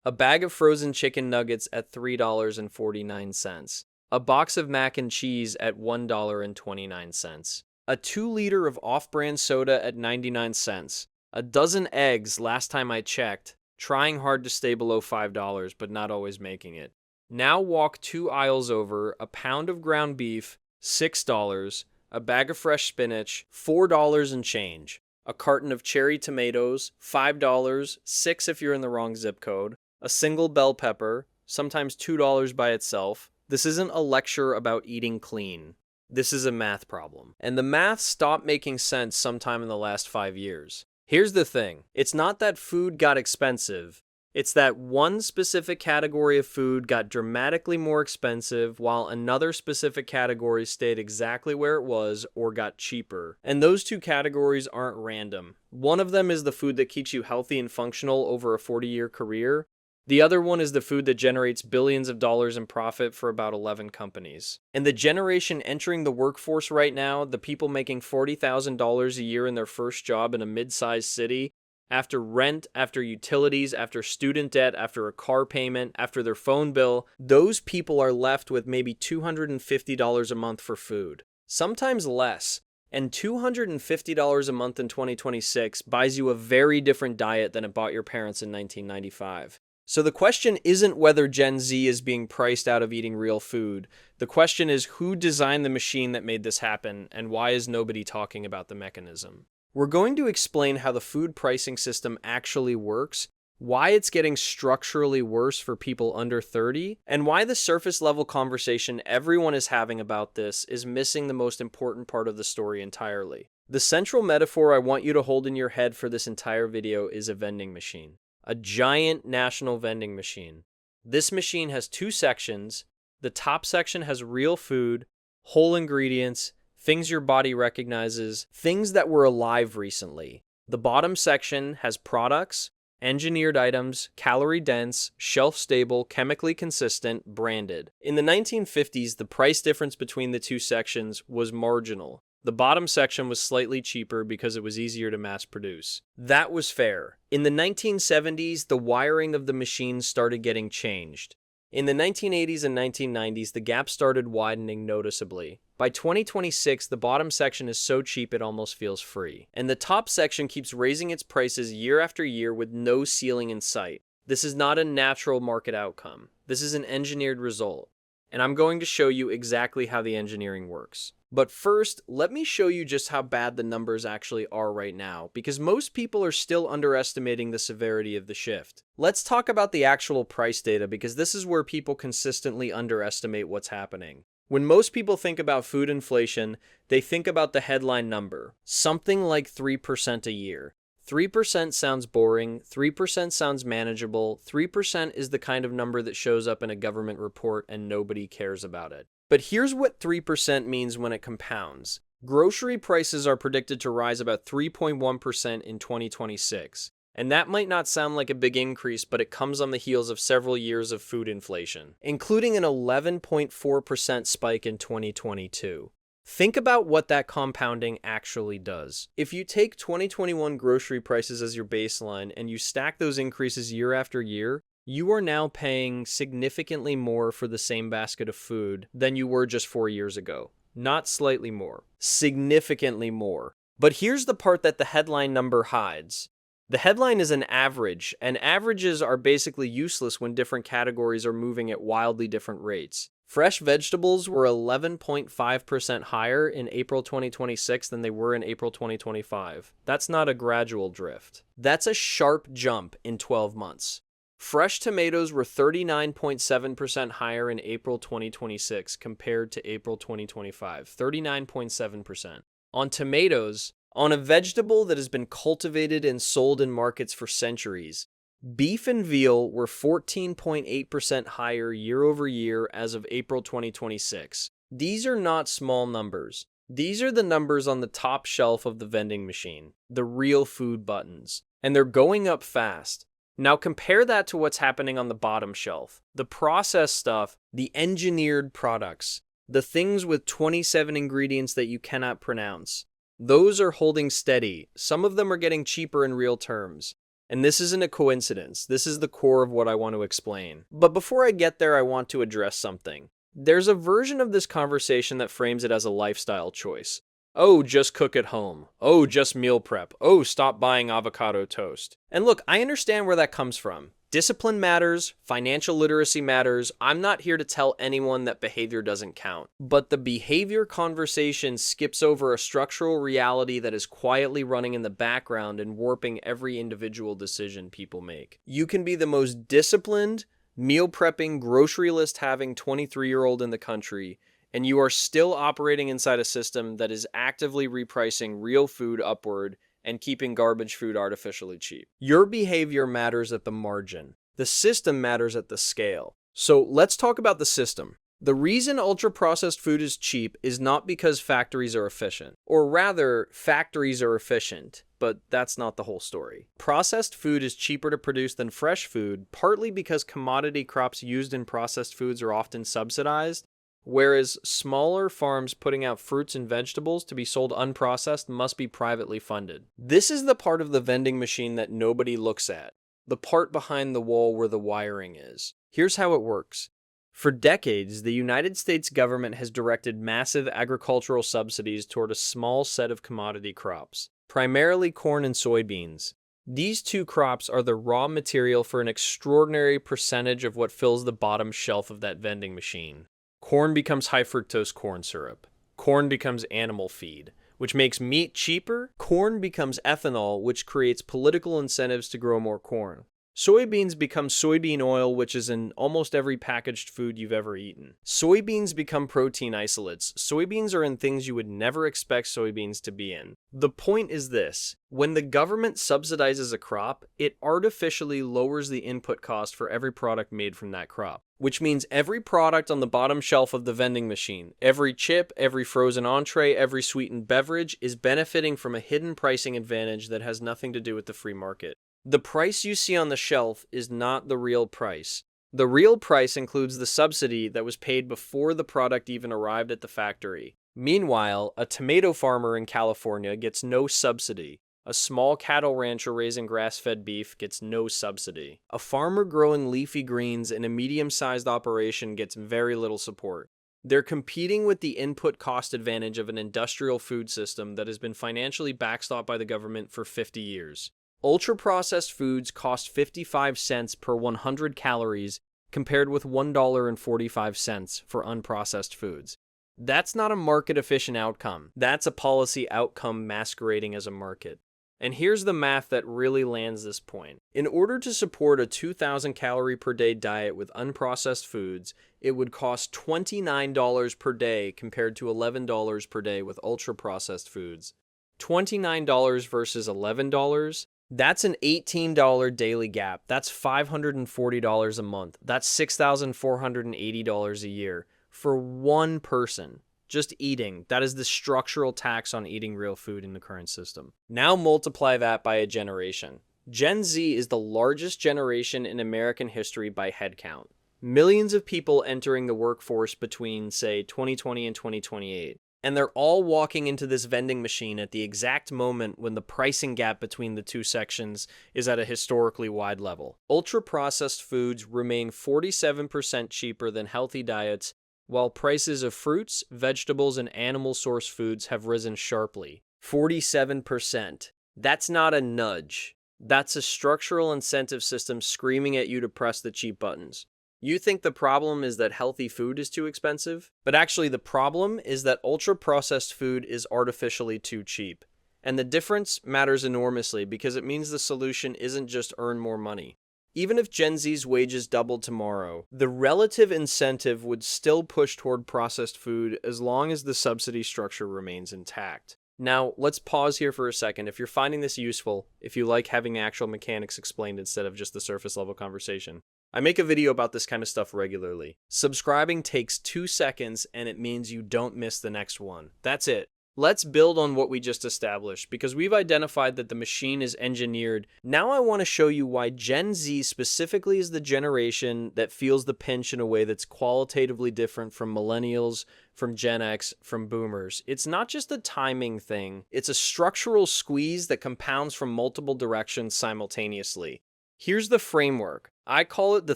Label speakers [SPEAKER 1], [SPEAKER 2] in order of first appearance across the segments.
[SPEAKER 1] A bag of frozen chicken nuggets at $3.49. A box of mac and cheese at $1.29. A 2 liter of off-brand soda at 99 cents. A dozen eggs last time I checked, trying hard to stay below $5 but not always making it. Now walk 2 aisles over, a pound of ground beef, $6, a bag of fresh spinach, $4 and change. A carton of cherry tomatoes, $5, 6 if you're in the wrong zip code. A single bell pepper, sometimes $2 by itself. This isn't a lecture about eating clean. This is a math problem. And the math stopped making sense sometime in the last 5 years. Here's the thing. It's not that food got expensive. It's that one specific category of food got dramatically more expensive while another specific category stayed exactly where it was or got cheaper. And those two categories aren't random. One of them is the food that keeps you healthy and functional over a 40-year career. The other one is the food that generates billions of dollars in profit for about 11 companies. And the generation entering the workforce right now, the people making $40,000 a year in their first job in a mid-sized city, after rent, after utilities, after student debt, after a car payment, after their phone bill, those people are left with maybe $250 a month for food. Sometimes less. And $250 a month in 2026 buys you a very different diet than it bought your parents in 1995. So the question isn't whether Gen Z is being priced out of eating real food. The question is who designed the machine that made this happen, and why is nobody talking about the mechanism? We're going to explain how the food pricing system actually works, why it's getting structurally worse for people under 30, and why the surface level conversation everyone is having about this is missing the most important part of the story entirely. The central metaphor I want you to hold in your head for this entire video is a vending machine. A giant national vending machine. This machine has 2 sections. The top section has real food, whole ingredients, things your body recognizes, things that were alive recently. The bottom section has products, engineered items, calorie dense, shelf stable, chemically consistent, branded. In the 1950s, the price difference between the 2 sections was marginal. The bottom section was slightly cheaper because it was easier to mass produce. That was fair. In the 1970s, the wiring of the machine started getting changed. In the 1980s and 1990s, the gap started widening noticeably. By 2026, the bottom section is so cheap it almost feels free. And the top section keeps raising its prices year after year with no ceiling in sight. This is not a natural market outcome. This is an engineered result. And I'm going to show you exactly how the engineering works. But first, let me show you just how bad the numbers actually are right now, because most people are still underestimating the severity of the shift. Let's talk about the actual price data, because this is where people consistently underestimate what's happening. When most people think about food inflation, they think about the headline number, something like 3% a year. 3% sounds boring, 3% sounds manageable, 3% is the kind of number that shows up in a government report and nobody cares about it. But here's what 3% means when it compounds. Grocery prices are predicted to rise about 3.1% in 2026. And that might not sound like a big increase, but it comes on the heels of several years of food inflation, including an 11.4% spike in 2022. Think about what that compounding actually does. If you take 2021 grocery prices as your baseline and you stack those increases year after year, you are now paying significantly more for the same basket of food than you were just 4 years ago. Not slightly more, significantly more. But here's the part that the headline number hides. The headline is an average, and averages are basically useless when different categories are moving at wildly different rates. Fresh vegetables were 11.5% higher in April 2026 than they were in April 2025. That's not a gradual drift. That's a sharp jump in 12 months. Fresh tomatoes were 39.7% higher in April 2026 compared to April 2025. 39.7%. On tomatoes, on a vegetable that has been cultivated and sold in markets for centuries, beef and veal were 14.8% higher year over year as of April 2026. These are not small numbers. These are the numbers on the top shelf of the vending machine, the real food buttons, and they're going up fast. Now compare that to what's happening on the bottom shelf. The processed stuff, the engineered products, the things with 27 ingredients that you cannot pronounce. Those are holding steady. Some of them are getting cheaper in real terms. And this isn't a coincidence. This is the core of what I want to explain. But before I get there, I want to address something. There's a version of this conversation that frames it as a lifestyle choice. Oh, just cook at home. Oh, just meal prep. Oh, stop buying avocado toast. And look, I understand where that comes from. Discipline matters, financial literacy matters. I'm not here to tell anyone that behavior doesn't count. But the behavior conversation skips over a structural reality that is quietly running in the background and warping every individual decision people make. You can be the most disciplined, meal prepping, grocery list having 23-year-old in the country, and you are still operating inside a system that is actively repricing real food upward and keeping garbage food artificially cheap. Your behavior matters at the margin. The system matters at the scale. So let's talk about the system. The reason ultra-processed food is cheap is not because factories are efficient. Or rather, factories are efficient, but that's not the whole story. Processed food is cheaper to produce than fresh food, partly because commodity crops used in processed foods are often subsidized, whereas smaller farms putting out fruits and vegetables to be sold unprocessed must be privately funded. This is the part of the vending machine that nobody looks at, the part behind the wall where the wiring is. Here's how it works. For decades, the United States government has directed massive agricultural subsidies toward a small set of commodity crops, primarily corn and soybeans. These two crops are the raw material for an extraordinary percentage of what fills the bottom shelf of that vending machine. Corn becomes high fructose corn syrup. Corn becomes animal feed, which makes meat cheaper. Corn becomes ethanol, which creates political incentives to grow more corn. Soybeans become soybean oil, which is in almost every packaged food you've ever eaten. Soybeans become protein isolates. Soybeans are in things you would never expect soybeans to be in. The point is this: when the government subsidizes a crop, it artificially lowers the input cost for every product made from that crop. Which means every product on the bottom shelf of the vending machine, every chip, every frozen entree, every sweetened beverage is benefiting from a hidden pricing advantage that has nothing to do with the free market. The price you see on the shelf is not the real price. The real price includes the subsidy that was paid before the product even arrived at the factory. Meanwhile, a tomato farmer in California gets no subsidy. A small cattle rancher raising grass-fed beef gets no subsidy. A farmer growing leafy greens in a medium-sized operation gets very little support. They're competing with the input cost advantage of an industrial food system that has been financially backstopped by the government for 50 years. Ultra-processed foods cost 55 cents per 100 calories compared with $1.45 for unprocessed foods. That's not a market-efficient outcome. That's a policy outcome masquerading as a market. And here's the math that really lands this point. In order to support a 2,000 calorie per day diet with unprocessed foods, it would cost $29 per day compared to $11 per day with ultra-processed foods. $29 versus $11? That's an $18 daily gap. That's $540 a month. That's $6,480 a year for one person. Just eating. That is the structural tax on eating real food in the current system. Now multiply that by a generation. Gen Z is the largest generation in American history by headcount. Millions of people entering the workforce between, say, 2020 and 2028. And they're all walking into this vending machine at the exact moment when the pricing gap between the two sections is at a historically wide level. Ultra-processed foods remain 47% cheaper than healthy diets, while prices of fruits, vegetables, and animal-sourced foods have risen sharply. 47%. That's not a nudge. That's a structural incentive system screaming at you to press the cheap buttons. You think the problem is that healthy food is too expensive? But actually the problem is that ultra-processed food is artificially too cheap. And the difference matters enormously because it means the solution isn't just earn more money. Even if Gen Z's wages doubled tomorrow, the relative incentive would still push toward processed food as long as the subsidy structure remains intact. Now, let's pause here for a second. If you're finding this useful, if you like having the actual mechanics explained instead of just the surface level conversation, I make a video about this kind of stuff regularly. Subscribing takes 2 seconds and it means you don't miss the next one. That's it. Let's build on what we just established because we've identified that the machine is engineered. Now I want to show you why Gen Z specifically is the generation that feels the pinch in a way that's qualitatively different from millennials, from Gen X, from boomers. It's not just a timing thing, it's a structural squeeze that compounds from multiple directions simultaneously. Here's the framework. I call it the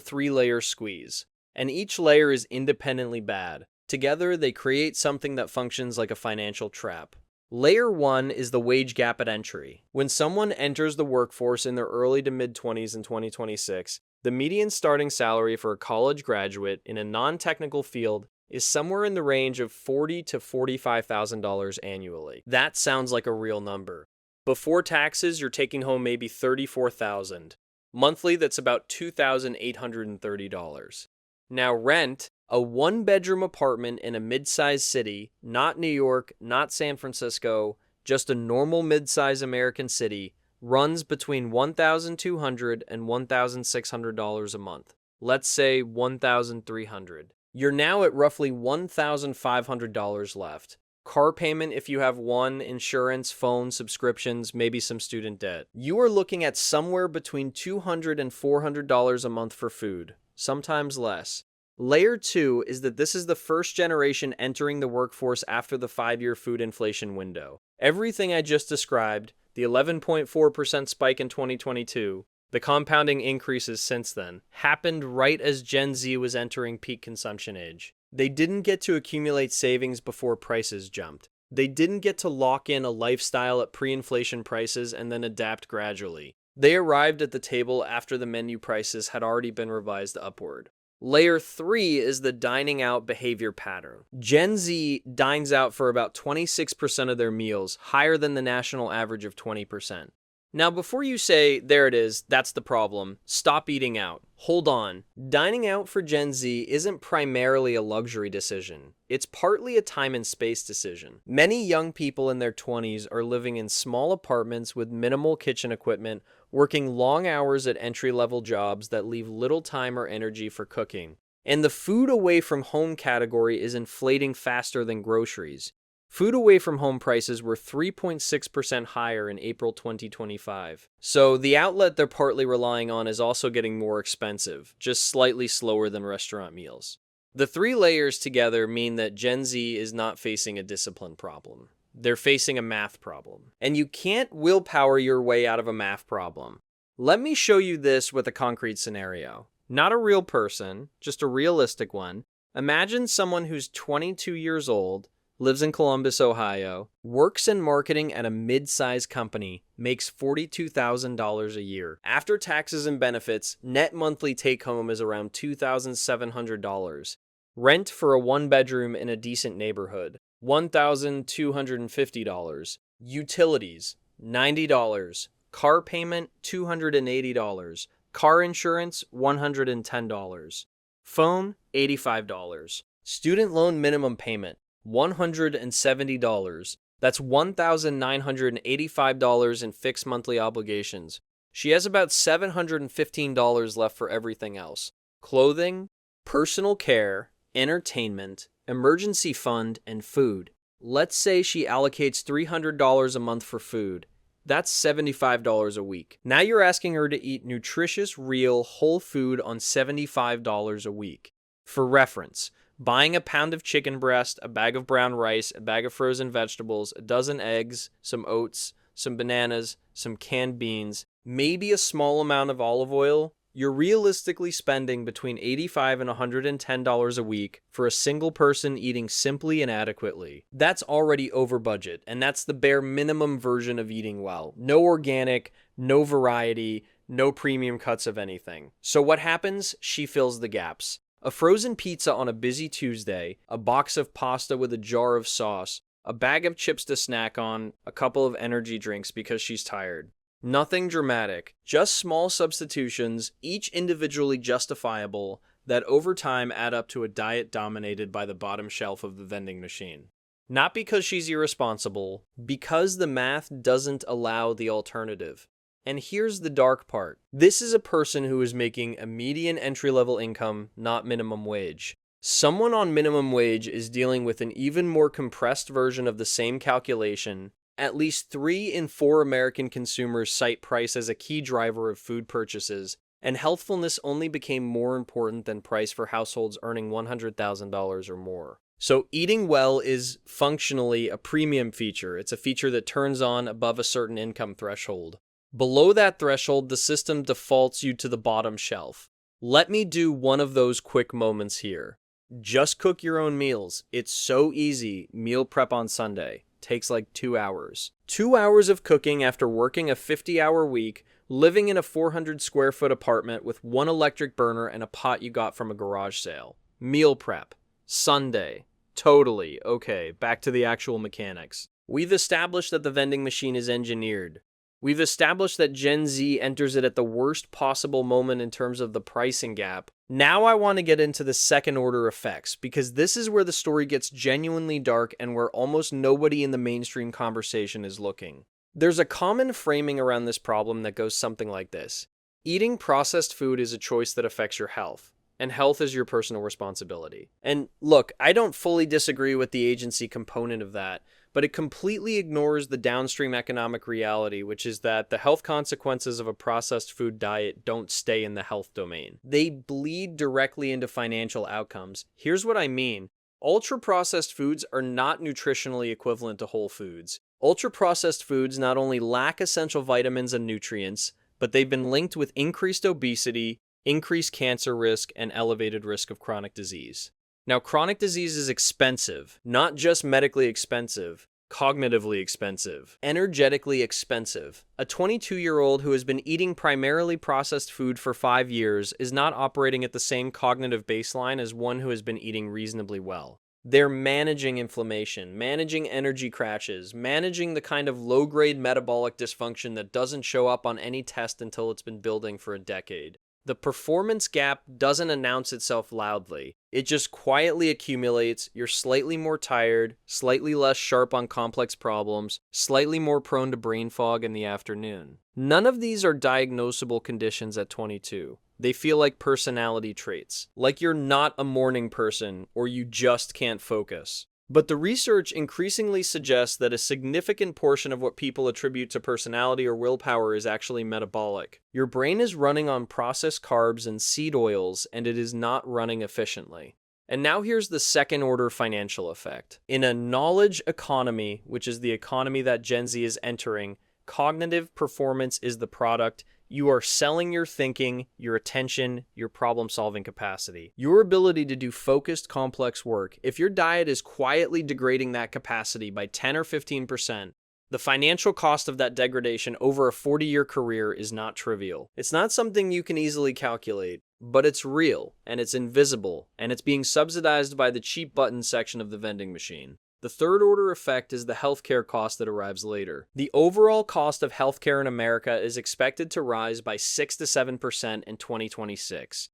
[SPEAKER 1] 3-layer squeeze, and each layer is independently bad. Together, they create something that functions like a financial trap. Layer 1 is the wage gap at entry. When someone enters the workforce in their early to mid-20s in 2026, the median starting salary for a college graduate in a non-technical field is somewhere in the range of $40,000 to $45,000 annually. That sounds like a real number. Before taxes, you're taking home maybe $34,000. Monthly, that's about $2,830. Now rent, a 1-bedroom apartment in a mid-sized city, not New York, not San Francisco, just a normal mid-sized American city, runs between $1,200 and $1,600 a month. Let's say $1,300. You're now at roughly $1,500 left. Car payment if you have one, insurance, phone, subscriptions, maybe some student debt. You are looking at somewhere between $200 and $400 a month for food, sometimes less. Layer 2 is that this is the first generation entering the workforce after the 5-year food inflation window. Everything I just described, the 11.4% spike in 2022, the compounding increases since then, happened right as Gen Z was entering peak consumption age. They didn't get to accumulate savings before prices jumped. They didn't get to lock in a lifestyle at pre-inflation prices and then adapt gradually. They arrived at the table after the menu prices had already been revised upward. Layer 3 is the dining out behavior pattern. Gen Z dines out for about 26% of their meals, higher than the national average of 20%. Now, before you say, there it is, that's the problem, stop eating out. Hold on. Dining out for Gen Z isn't primarily a luxury decision. It's partly a time and space decision. Many young people in their 20s are living in small apartments with minimal kitchen equipment, working long hours at entry-level jobs that leave little time or energy for cooking. And the food away from home category is inflating faster than groceries. Food away from home prices were 3.6% higher in April 2025. So the outlet they're partly relying on is also getting more expensive, just slightly slower than restaurant meals. The 3 layers together mean that Gen Z is not facing a discipline problem. They're facing a math problem. And you can't willpower your way out of a math problem. Let me show you this with a concrete scenario. Not a real person, just a realistic one. Imagine someone who's 22 years old, lives in Columbus, Ohio, works in marketing at a mid-sized company, makes $42,000 a year. After taxes and benefits, net monthly take-home is around $2,700. Rent for a 1-bedroom in a decent neighborhood, $1,250. Utilities, $90. Car payment, $280. Car insurance, $110. Phone, $85. Student loan minimum payment, $170. That's $1,985 in fixed monthly obligations. She has about $715 left for everything else. Clothing, personal care, entertainment, emergency fund, and food. Let's say she allocates $300 a month for food. That's $75 a week. Now you're asking her to eat nutritious, real, whole food on $75 a week. For reference, buying a pound of chicken breast, a bag of brown rice, a bag of frozen vegetables, a dozen eggs, some oats, some bananas, some canned beans, maybe a small amount of olive oil, you're realistically spending between $85 and $110 a week for a single person eating simply and adequately. That's already over budget, and that's the bare minimum version of eating well. No organic, no variety, no premium cuts of anything. So what happens? She fills the gaps. A frozen pizza on a busy Tuesday, a box of pasta with a jar of sauce, a bag of chips to snack on, a couple of energy drinks because she's tired. Nothing dramatic, just small substitutions, each individually justifiable, that over time add up to a diet dominated by the bottom shelf of the vending machine. Not because she's irresponsible, because the math doesn't allow the alternative. And here's the dark part. This is a person who is making a median entry-level income, not minimum wage. Someone on minimum wage is dealing with an even more compressed version of the same calculation. At least 3 in 4 American consumers cite price as a key driver of food purchases, and healthfulness only became more important than price for households earning $100,000 or more. So eating well is functionally a premium feature. It's a feature that turns on above a certain income threshold. Below that threshold, the system defaults you to the bottom shelf. Let me do one of those quick moments here. Just cook your own meals. It's so easy. Meal prep on Sunday. Takes like 2 hours. 2 hours of cooking after working a 50-hour week, living in a 400 square foot apartment with 1 electric burner and a pot you got from a garage sale. Meal prep. Sunday. Totally. Okay, back to the actual mechanics. We've established that the vending machine is engineered. We've established that Gen Z enters it at the worst possible moment in terms of the pricing gap. Now I want to get into the second order effects, because this is where the story gets genuinely dark and where almost nobody in the mainstream conversation is looking. There's a common framing around this problem that goes something like this. Eating processed food is a choice that affects your health, and health is your personal responsibility. And look, I don't fully disagree with the agency component of that, but it completely ignores the downstream economic reality, which is that the health consequences of a processed food diet don't stay in the health domain. They bleed directly into financial outcomes. Here's what I mean. Ultra-processed foods are not nutritionally equivalent to whole foods. Ultra-processed foods not only lack essential vitamins and nutrients, but they've been linked with increased obesity, increased cancer risk, and elevated risk of chronic disease. Now, chronic disease is expensive, not just medically expensive, cognitively expensive, energetically expensive. A 22-year-old who has been eating primarily processed food for 5 years is not operating at the same cognitive baseline as one who has been eating reasonably well. They're managing inflammation, managing energy crashes, managing the kind of low-grade metabolic dysfunction that doesn't show up on any test until it's been building for a decade. The performance gap doesn't announce itself loudly. It just quietly accumulates. You're slightly more tired, slightly less sharp on complex problems, slightly more prone to brain fog in the afternoon. None of these are diagnosable conditions at 22. They feel like personality traits, like you're not a morning person or you just can't focus. But the research increasingly suggests that a significant portion of what people attribute to personality or willpower is actually metabolic. Your brain is running on processed carbs and seed oils, and it is not running efficiently. And now here's the second order financial effect. In a knowledge economy, which is the economy that Gen Z is entering, cognitive performance is the product. You are selling your thinking, your attention, your problem-solving capacity. Your ability to do focused, complex work. If your diet is quietly degrading that capacity by 10 or 15%, the financial cost of that degradation over a 40-year career is not trivial. It's not something you can easily calculate, but it's real, and it's invisible, and it's being subsidized by the cheap button section of the vending machine. The third order effect is the healthcare cost that arrives later. The overall cost of healthcare in America is expected to rise by 6 to 7% in 2026,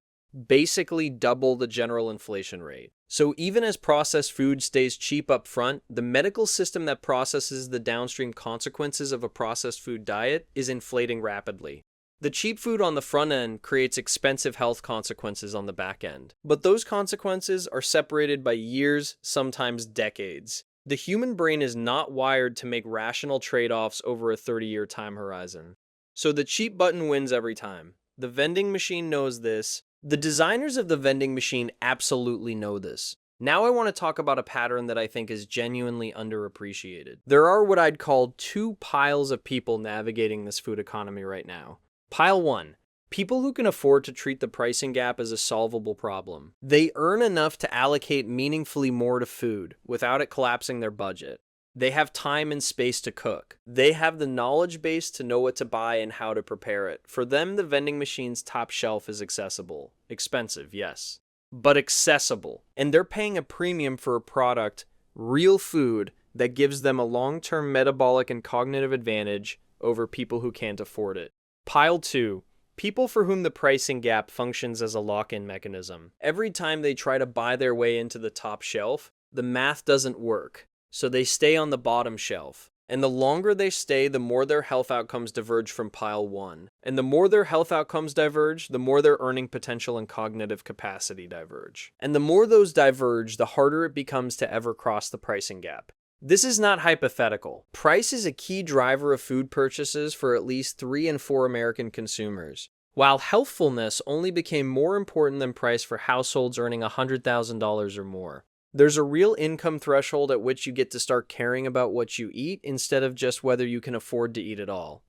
[SPEAKER 1] basically double the general inflation rate. So even as processed food stays cheap up front, the medical system that processes the downstream consequences of a processed food diet is inflating rapidly. The cheap food on the front end creates expensive health consequences on the back end. But those consequences are separated by years, sometimes decades. The human brain is not wired to make rational trade-offs over a 30-year time horizon. So the cheap button wins every time. The vending machine knows this. The designers of the vending machine absolutely know this. Now I want to talk about a pattern that I think is genuinely underappreciated. There are what I'd call 2 piles of people navigating this food economy right now. Pile 1. People who can afford to treat the pricing gap as a solvable problem. They earn enough to allocate meaningfully more to food without it collapsing their budget. They have time and space to cook. They have the knowledge base to know what to buy and how to prepare it. For them, the vending machine's top shelf is accessible. Expensive, yes, but accessible. And they're paying a premium for a product, real food, that gives them a long-term metabolic and cognitive advantage over people who can't afford it. Pile 2. People for whom the pricing gap functions as a lock-in mechanism. Every time they try to buy their way into the top shelf, the math doesn't work, so they stay on the bottom shelf. And the longer they stay, the more their health outcomes diverge from pile 1. And the more their health outcomes diverge, the more their earning potential and cognitive capacity diverge. And the more those diverge, the harder it becomes to ever cross the pricing gap. This is not hypothetical. Price is a key driver of food purchases for at least 3 in 4 American consumers, while healthfulness only became more important than price for households earning $100,000 or more. There's a real income threshold at which you get to start caring about what you eat instead of just whether you can afford to eat at all.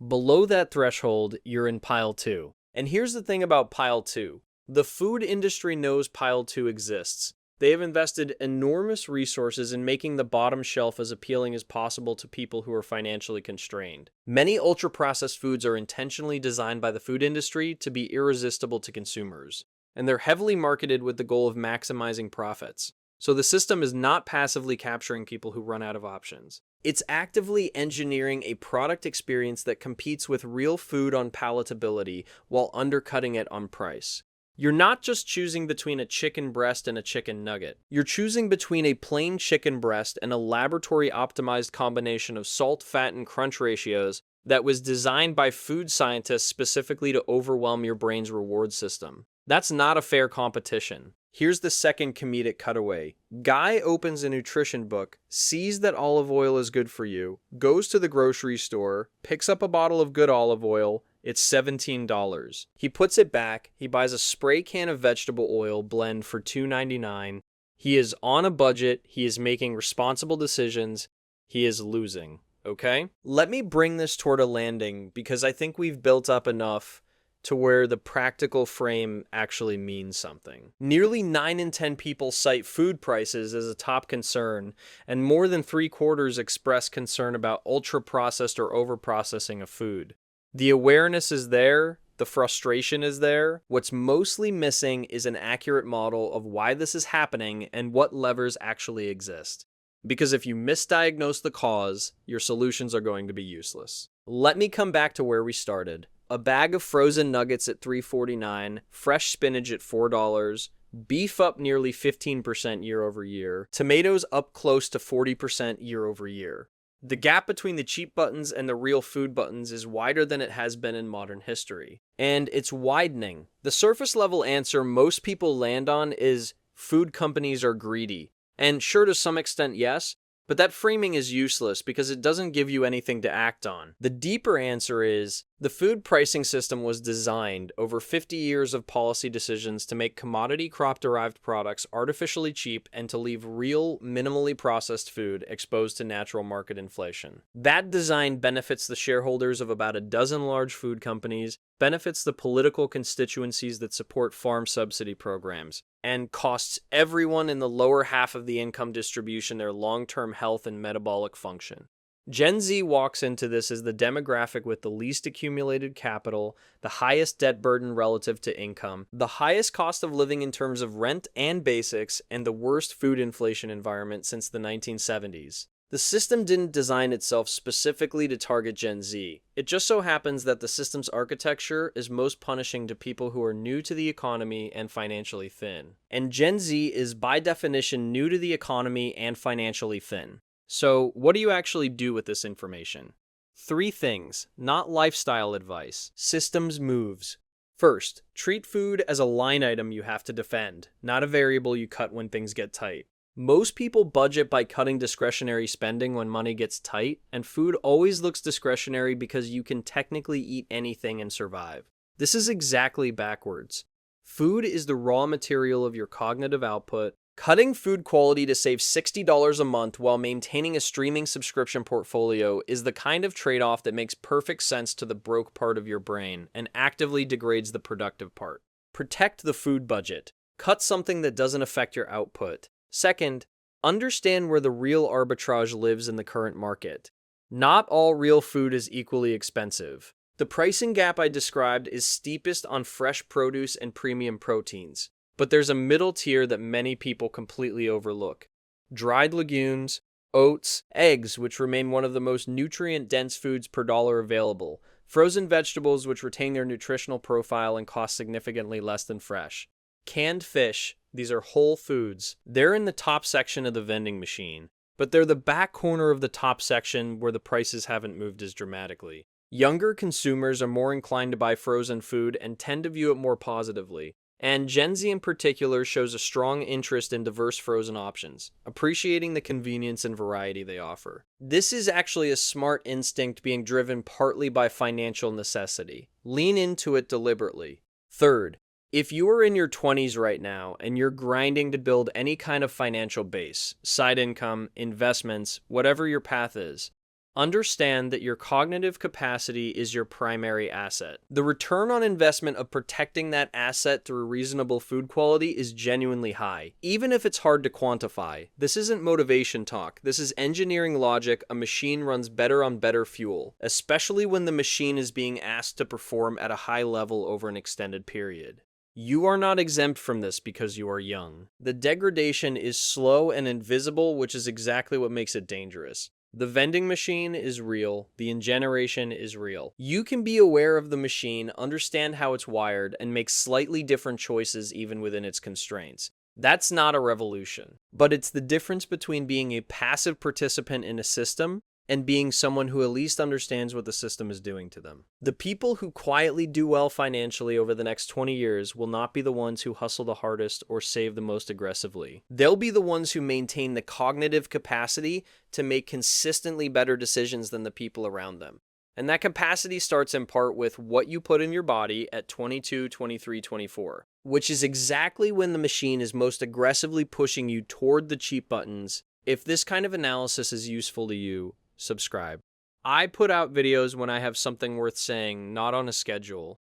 [SPEAKER 1] Below that threshold, you're in pile 2. And here's the thing about pile 2. The food industry knows pile 2 exists. They have invested enormous resources in making the bottom shelf as appealing as possible to people who are financially constrained. Many ultra-processed foods are intentionally designed by the food industry to be irresistible to consumers, and they're heavily marketed with the goal of maximizing profits. So the system is not passively capturing people who run out of options. It's actively engineering a product experience that competes with real food on palatability while undercutting it on price. You're not just choosing between a chicken breast and a chicken nugget. You're choosing between a plain chicken breast and a laboratory-optimized combination of salt, fat, and crunch ratios that was designed by food scientists specifically to overwhelm your brain's reward system. That's not a fair competition. Here's the second comedic cutaway. Guy opens a nutrition book, sees that olive oil is good for you, goes to the grocery store, picks up a bottle of good olive oil. It's $17. He puts it back, he buys a spray can of vegetable oil blend for $2.99. He is on a budget, he is making responsible decisions, he is losing, okay? Let me bring this toward a landing because I think we've built up enough to where the practical frame actually means something. Nearly 9 in 10 people cite food prices as a top concern, and more than 3/4 express concern about ultra-processed or over-processing of food. The awareness is there, the frustration is there. What's mostly missing is an accurate model of why this is happening and what levers actually exist. Because if you misdiagnose the cause, your solutions are going to be useless. Let me come back to where we started. A bag of frozen nuggets at $3.49, fresh spinach at $4, beef up nearly 15% year over year, tomatoes up close to 40% year over year. The gap between the cheap buttons and the real food buttons is wider than it has been in modern history. And it's widening. The surface level answer most people land on is food companies are greedy. And sure, to some extent, yes, but that framing is useless because it doesn't give you anything to act on. The deeper answer is the food pricing system was designed over 50 years of policy decisions to make commodity crop-derived products artificially cheap and to leave real, minimally processed food exposed to natural market inflation. That design benefits the shareholders of about a dozen large food companies, benefits the political constituencies that support farm subsidy programs, and costs everyone in the lower half of the income distribution their long-term health and metabolic function. Gen Z walks into this as the demographic with the least accumulated capital, the highest debt burden relative to income, the highest cost of living in terms of rent and basics, and the worst food inflation environment since the 1970s. The system didn't design itself specifically to target Gen Z. It just so happens that the system's architecture is most punishing to people who are new to the economy and financially thin. And Gen Z is by definition new to the economy and financially thin. So what do you actually do with this information? 3 things, not lifestyle advice. Systems moves. First, treat food as a line item you have to defend, not a variable you cut when things get tight. Most people budget by cutting discretionary spending when money gets tight, and food always looks discretionary because you can technically eat anything and survive. This is exactly backwards. Food is the raw material of your cognitive output. Cutting food quality to save $60 a month while maintaining a streaming subscription portfolio is the kind of trade-off that makes perfect sense to the broke part of your brain and actively degrades the productive part. Protect the food budget. Cut something that doesn't affect your output. Second, understand where the real arbitrage lives in the current market. Not all real food is equally expensive. The pricing gap I described is steepest on fresh produce and premium proteins. But there's a middle tier that many people completely overlook. Dried legumes, oats, eggs, which remain one of the most nutrient-dense foods per dollar available, frozen vegetables, which retain their nutritional profile and cost significantly less than fresh. Canned fish, these are whole foods. They're in the top section of the vending machine. but they're the back corner of the top section where the prices haven't moved as dramatically. Younger consumers are more inclined to buy frozen food and tend to view it more positively. And Gen Z in particular shows a strong interest in diverse frozen options, appreciating the convenience and variety they offer. This is actually a smart instinct being driven partly by financial necessity. Lean into it deliberately. Third, if you are in your 20s right now and you're grinding to build any kind of financial base, side income, investments, whatever your path is, understand that your cognitive capacity is your primary asset. The return on investment of protecting that asset through reasonable food quality is genuinely high, even if it's hard to quantify. This isn't motivation talk. This is engineering logic. A machine runs better on better fuel, especially when the machine is being asked to perform at a high level over an extended period. You are not exempt from this because you are young. The degradation is slow and invisible, which is exactly what makes it dangerous. The vending machine is real. The ingeneration is real. You can be aware of the machine, understand how it's wired, and make slightly different choices even within its constraints. That's not a revolution, but it's the difference between being a passive participant in a system and being someone who at least understands what the system is doing to them. The people who quietly do well financially over the next 20 years will not be the ones who hustle the hardest or save the most aggressively. They'll be the ones who maintain the cognitive capacity to make consistently better decisions than the people around them. And that capacity starts in part with what you put in your body at 22, 23, 24, which is exactly when the machine is most aggressively pushing you toward the cheap buttons. If this kind of analysis is useful to you, subscribe. I put out videos when I have something worth saying, not on a schedule.